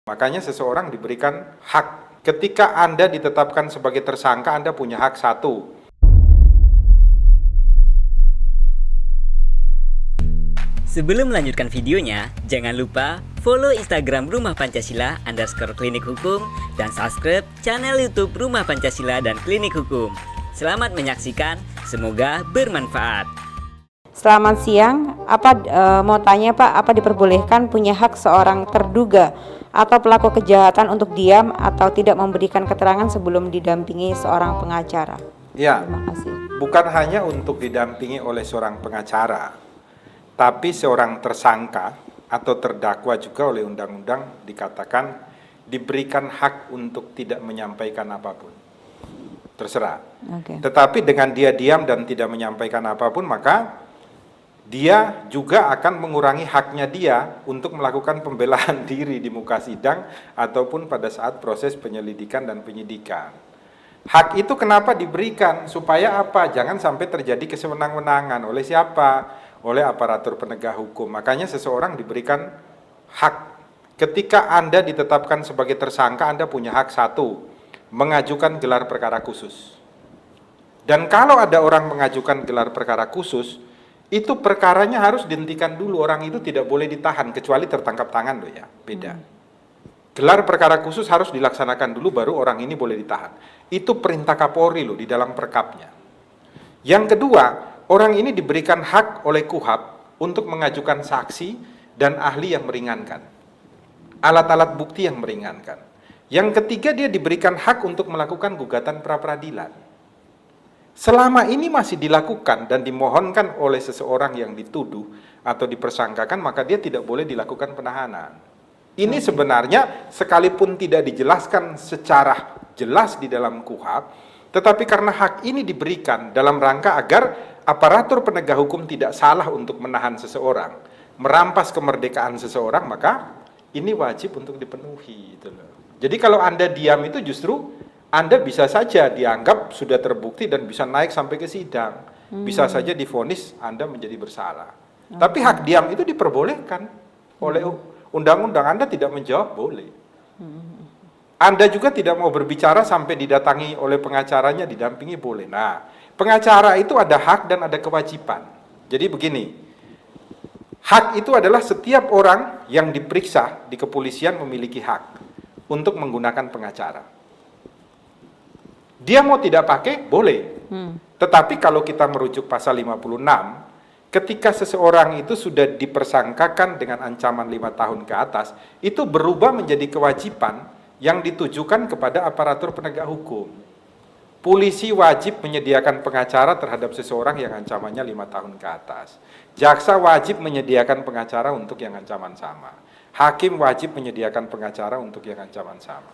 Makanya seseorang diberikan hak. Ketika Anda ditetapkan sebagai tersangka, Anda punya hak satu. Sebelum melanjutkan videonya, jangan lupa follow Instagram Rumah Pancasila _klinik hukum dan subscribe channel YouTube Rumah Pancasila dan Klinik Hukum. Selamat menyaksikan, semoga bermanfaat. Selamat siang, mau tanya Pak, apa diperbolehkan punya hak seorang terduga atau pelaku kejahatan untuk diam atau tidak memberikan keterangan sebelum didampingi seorang pengacara? Ya, Terima kasih. bukan hanya untuk didampingi oleh seorang pengacara, tapi seorang tersangka atau terdakwa juga oleh undang-undang dikatakan diberikan hak untuk tidak menyampaikan apapun. Terserah. Okay. Tetapi dengan dia diam dan tidak menyampaikan apapun, maka dia juga akan mengurangi haknya dia untuk melakukan pembelaan diri di muka sidang ataupun pada saat proses penyelidikan dan penyidikan. Hak itu kenapa diberikan? Supaya apa? Jangan sampai terjadi kesewenang-wenangan. Oleh siapa? Oleh aparatur penegak hukum. Makanya seseorang diberikan hak. Ketika Anda ditetapkan sebagai tersangka, Anda punya hak satu, mengajukan gelar perkara khusus. Dan kalau ada orang mengajukan gelar perkara khusus, itu perkaranya harus dihentikan dulu. Orang itu tidak boleh ditahan kecuali tertangkap tangan loh ya, beda. Gelar perkara khusus harus dilaksanakan dulu baru orang ini boleh ditahan. Itu perintah Kapolri loh di dalam perkapnya. Yang kedua, orang ini diberikan hak oleh KUHAP untuk mengajukan saksi dan ahli yang meringankan. Alat-alat bukti yang meringankan. Yang ketiga, dia diberikan hak untuk melakukan gugatan pra-peradilan. Selama ini masih dilakukan dan dimohonkan oleh seseorang yang dituduh atau dipersangkakan, maka dia tidak boleh dilakukan penahanan. Ini sebenarnya sekalipun tidak dijelaskan secara jelas di dalam KUHAP, tetapi karena hak ini diberikan dalam rangka agar aparatur penegak hukum tidak salah untuk menahan seseorang, merampas kemerdekaan seseorang, maka ini wajib untuk dipenuhi. Jadi kalau Anda diam itu justru Anda bisa saja dianggap sudah terbukti dan bisa naik sampai ke sidang. Bisa saja divonis Anda menjadi bersalah. Tapi hak diam itu diperbolehkan oleh undang-undang. Anda tidak menjawab, boleh. Anda juga tidak mau berbicara sampai didatangi oleh pengacaranya, didampingi, boleh. Nah, pengacara itu ada hak dan ada kewajiban. Jadi begini, hak itu adalah setiap orang yang diperiksa di kepolisian memiliki hak untuk menggunakan pengacara. Dia mau tidak pakai, boleh. Tetapi kalau kita merujuk pasal 56, ketika seseorang itu sudah dipersangkakan dengan ancaman 5 tahun ke atas, itu berubah menjadi kewajiban yang ditujukan kepada aparatur penegak hukum. Polisi wajib menyediakan pengacara terhadap seseorang yang ancamannya 5 tahun ke atas. Jaksa wajib menyediakan pengacara untuk yang ancaman sama. Hakim wajib menyediakan pengacara untuk yang ancaman sama.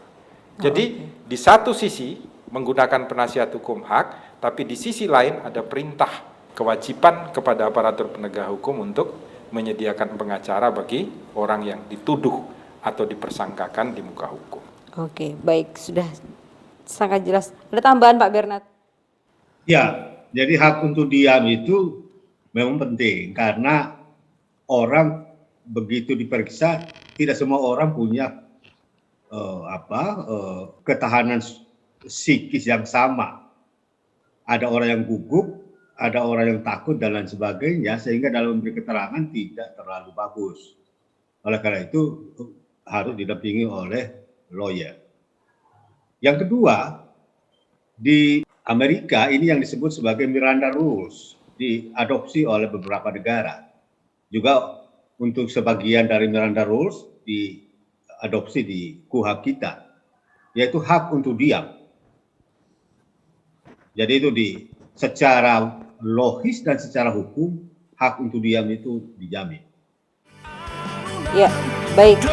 Jadi di satu sisi menggunakan penasihat hukum hak, tapi di sisi lain ada perintah kewajiban kepada aparatur penegak hukum untuk menyediakan pengacara bagi orang yang dituduh atau dipersangkakan di muka hukum. Oke, baik, sudah sangat jelas. Ada tambahan Pak Bernard? Ya, jadi hak untuk diam itu memang penting karena orang begitu diperiksa, tidak semua orang punya ketahanan psikis yang sama. Ada orang yang gugup, ada orang yang takut dan lain sebagainya, sehingga dalam memberi keterangan tidak terlalu bagus. Oleh karena itu harus didampingi oleh lawyer. Yang kedua, di Amerika ini yang disebut sebagai Miranda Rules, diadopsi oleh beberapa negara. Juga untuk sebagian dari Miranda Rules diadopsi di KUHAP kita, yaitu hak untuk diam. Jadi itu secara logis dan secara hukum, hak untuk diam itu dijamin. Ya, baik.